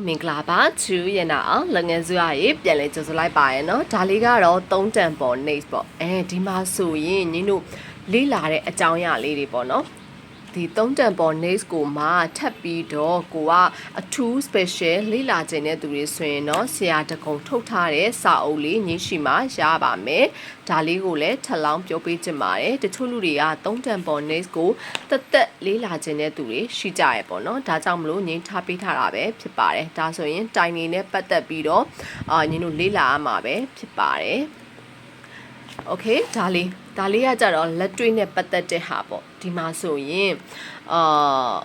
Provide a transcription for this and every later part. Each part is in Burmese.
မင်္ဂလာပါချူရနာအောင်လငယ်စုရရေးပြန်လဲကြိုဆိုလိုက်ပါရဲ့နော်ဒါလေးကတော့3တန်ပေါ် next ပေါ့ဒီမှာဆိုရင်ညီတို့လေးလာတဲ့အကြောင်းအရာလေးတွေပေါ့နော်ဒီ3တန်ပေါ် next ကိုမှထပ်ပြီးတော့ကိုကအထူး special လေးလာခြင်းတဲ့သူတွေဆိုရင်တော့ဆရာတကုံထုတ်ထားတဲ့စာအုပ်လေးညရှိမှရပါမယ်ဒါလေးကိုလည်းထပ်လောင်းပြောပေးချင်ပါတယ်တချို့လူတွေက3တန်ပေါ် next ကိုတက်လေးလာခြင်းတဲ့သူတွေရှိကြရပေါ့နော်ဒါကြောင့်မလို့ငင်းထားပေးထားတာပဲဖြစ်ပါတယ်ဒါဆိုရင်တိုင်နေနဲ့ပတ်သက်ပြီးတော့ညီတို့လေးလာရမှာပဲဖြစ်ပါတယ်โอเคဒါလေးကကြတော့လက်တွေ့နဲ့ပတ်သက်တဲ့ဟာပေါ့ဒီမှာဆိုရင်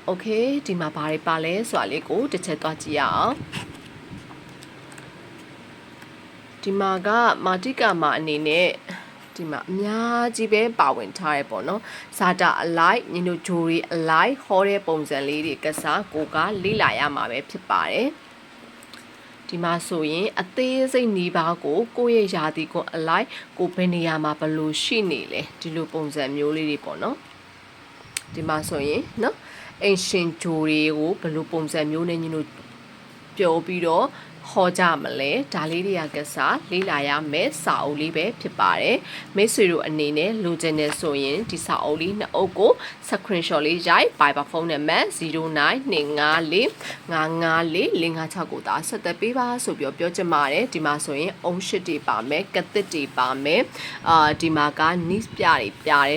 โอเคဒီမှာဘာတွေပါလဲဆိုတာလေးကိုတစ်ချက်သွားကြည့်ရအောင်ဒီမှာကမာတိကာမာအနေနဲ့ဒီမှာအများကြီးပဲပါဝင်ထားရပေါ့နော်ဇာတာအလိုက်ညီတို့ဂျိုရီအလိုက်ဟောတဲ့ပုံစံလေးတွေကစားကိုကလေ့လာရမှာပဲဖြစ်ပါတယ်ဒီမှာဆိုရင်အသေးစိတ်နီးပါးကိုယ့်ရဲ့ယာတီကိုအလိုက်ကိုဘယ်နေရာမှာဘလို့ရှိနေလဲဒီလိုပုံစံမျိုးလေးတွေပေါ့နော်ဒီမှာဆိုရင်နော်အင်ရှင်ဂျိုတွေကိုဘလို့ပုံစံမျိုးနဲ့ညီတို့ပြောပြီးတော့ဟောကြမလဲဒါလေးတွေကကစားလေးလာရမယ်စာအုပ်လေးပဲဖြစ်ပါတယ်မိတ်ဆွေတို့အနေနဲ့လိုချင်နေဆိုရင်ဒီစာအုပ်လေးနှစ်အုပ်ကို screenshot လေးရိုက် Viber ဖုန်းနံပါတ်0925454556ကိုသာဆက်သွယ်ပေးပါဆိုပြီးပြောချင်ပါတယ်ဒီမှာဆိုရင်အုံးရှစ်တွေပါမယ်ကသစ်တွေပါမယ်ဒီမှာက niche ပြတဲ့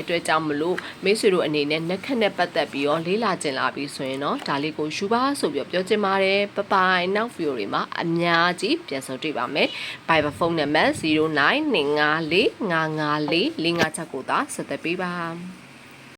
အတွက်ကြောင့်မလို့မိတ်ဆွေတို့အနေနဲ့နှစ်ခက်နဲ့ပတ်သက်ပြီးတော့လေးလာကျင်လာပြီးဆိုရင်တော့ဒါလေးကိုယူပါဆိုပြီးပြောချင်ပါတယ်ဘိုင်ဘိုင်နောက် video တွေမှာအများကြီးပြန်ဆုံတွေ့ပါမယ် Viber ဖုန်းနံပါတ်0925454556ကိုသာဆက်သွယ်ပေးပါ